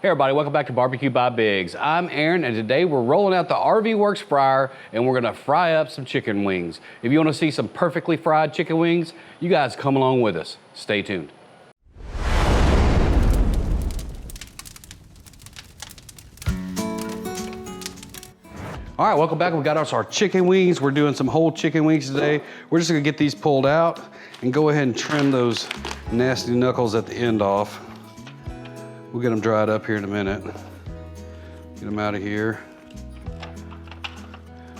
Hey everybody, welcome back to Barbecue by Biggs. I'm Aaron, and today we're rolling out the RV Works fryer and we're gonna fry up some chicken wings. If you wanna see some perfectly fried chicken wings, you guys come along with us. Stay tuned. All right, welcome back. We got us our chicken wings. We're doing some whole chicken wings today. We're just gonna get these pulled out and go ahead and trim those nasty knuckles at the end off. We'll get them dried up here in a minute. Get them out of here.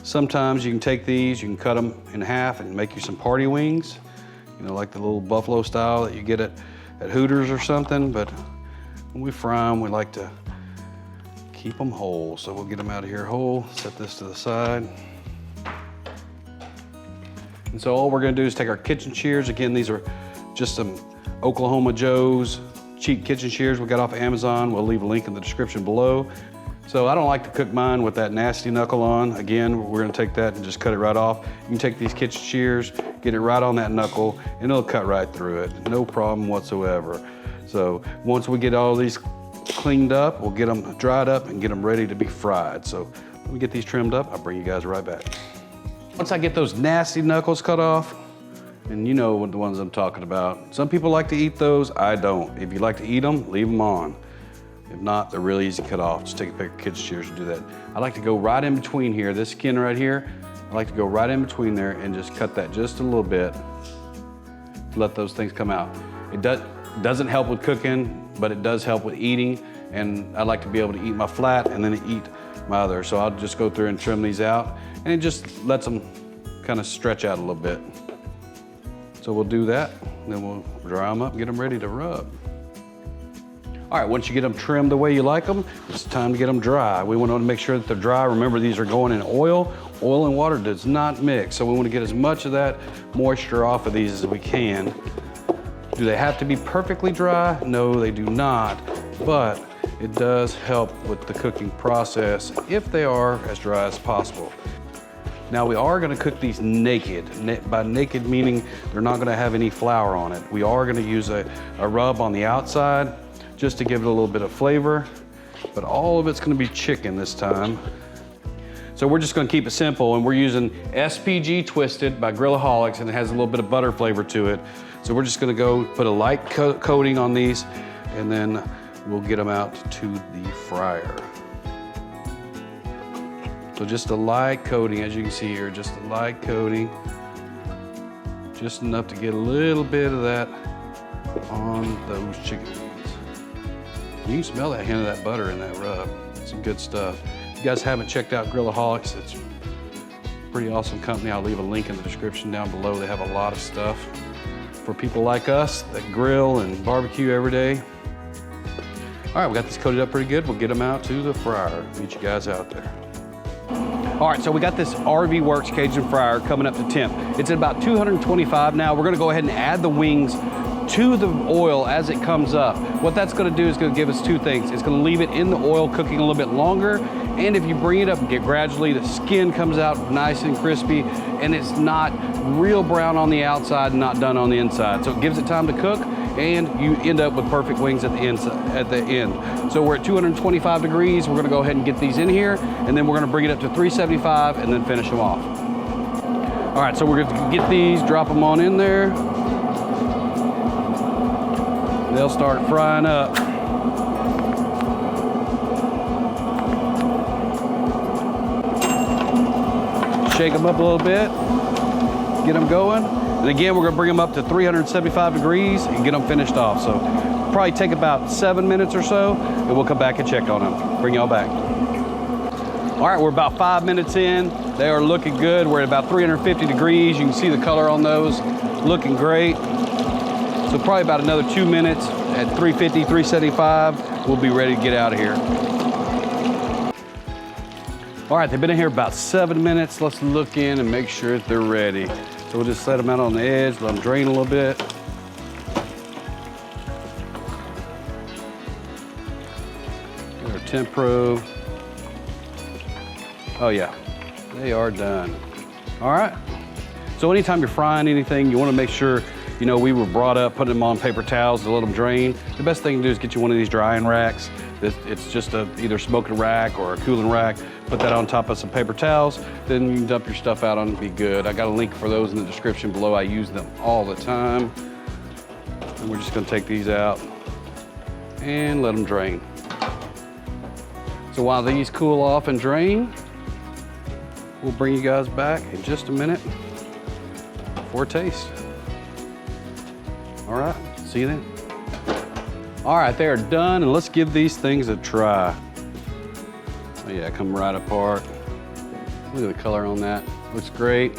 Sometimes you can take these, you can cut them in half and make you some party wings. You know, like the little buffalo style that you get at Hooters or something. But when we fry them, we like to keep them whole. So we'll get them out of here whole, set this to the side. And so all we're gonna do is take our kitchen shears. Again, these are just some Oklahoma Joe's cheap kitchen shears we got off Amazon. We'll leave a link in the description below. So I don't like to cook mine with that nasty knuckle on. Again, we're gonna take that and just cut it right off. You can take these kitchen shears, get it right on that knuckle, and it'll cut right through it. No problem whatsoever. So once we get all these cleaned up, we'll get them dried up and get them ready to be fried. So when we get these trimmed up, I'll bring you guys right back. Once I get those nasty knuckles cut off, and you know what the ones I'm talking about. Some people like to eat those, I don't. If you like to eat them, leave them on. If not, they're really easy to cut off. Just take a pair of kitchen shears and do that. I like to go right in between here, this skin right here, I like to go right in between there and just cut that just a little bit to let those things come out. It doesn't help with cooking, but it does help with eating, and I like to be able to eat my flat and then eat my other. So I'll just go through and trim these out, and it just lets them kind of stretch out a little bit. So we'll do that, and then we'll dry them up and get them ready to rub. All right, once you get them trimmed the way you like them, it's time to get them dry. We want to make sure that they're dry. Remember, these are going in oil. Oil and water does not mix, so we want to get as much of that moisture off of these as we can. Do they have to be perfectly dry? No, they do not, but it does help with the cooking process if they are as dry as possible. Now we are gonna cook these naked. By naked meaning they're not gonna have any flour on it. We are gonna use a rub on the outside just to give it a little bit of flavor, but all of it's gonna be chicken this time. So we're just gonna keep it simple, and we're using SPG Twisted by Grillaholics, and it has a little bit of butter flavor to it. So we're just gonna go put a light coating on these, and then we'll get them out to the fryer. So just a light coating, as you can see here, just a light coating. Just enough to get a little bit of that on those chicken wings. You can smell that hint of that butter in that rub. Some good stuff. If you guys haven't checked out Grillaholics, it's a pretty awesome company. I'll leave a link in the description down below. They have a lot of stuff for people like us that grill and barbecue every day. All right, we got these coated up pretty good. We'll get them out to the fryer. Meet you guys out there. All right, so we got this RV Works Cajun fryer coming up to temp. It's at about 225 now. We're gonna go ahead and add the wings to the oil as it comes up. What that's gonna do is gonna give us two things. It's gonna leave it in the oil cooking a little bit longer, and if you bring it up and get gradually, the skin comes out nice and crispy, and it's not real brown on the outside and not done on the inside. So it gives it time to cook, and you end up with perfect wings at the end. So we're at 225 degrees. We're gonna go ahead and get these in here, and then we're gonna bring it up to 375 and then finish them off. All right, so we're gonna get these, drop them on in there. They'll start frying up. Shake them up a little bit, get them going. And again, we're gonna bring them up to 375 degrees and get them finished off. So probably take about 7 minutes or so, and we'll come back and check on them. Bring y'all back. All right, we're about 5 minutes in. They are looking good. We're at about 350 degrees. You can see the color on those, looking great. So probably about another 2 minutes at 350, 375, we'll be ready to get out of here. All right, they've been in here about 7 minutes. Let's look in and make sure that they're ready. So we'll just set them out on the edge, let them drain a little bit. Get our temp probe. Oh yeah, they are done. All right. So anytime you're frying anything, you want to make sure, you know, we were brought up putting them on paper towels to let them drain. The best thing to do is get you one of these drying racks. It's just either smoking rack or a cooling rack. Put that on top of some paper towels, then you can dump your stuff out on it and be good. I got a link for those in the description below. I use them all the time. And we're just gonna take these out and let them drain. So while these cool off and drain, we'll bring you guys back in just a minute for a taste. All right, see you then. All right, they are done, and let's give these things a try. Oh yeah, come right apart. Look at the color on that. Looks great.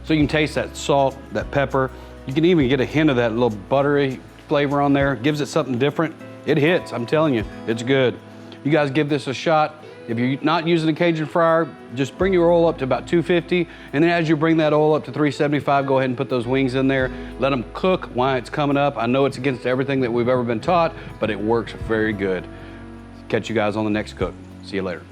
So you can taste that salt, that pepper. You can even get a hint of that little buttery flavor on there. Gives it something different. It hits, I'm telling you, it's good. You guys give this a shot. If you're not using a Cajun fryer, just bring your oil up to about 250, and then as you bring that oil up to 375, go ahead and put those wings in there. Let them cook while it's coming up. I know it's against everything that we've ever been taught, but it works very good. Catch you guys on the next cook. See you later.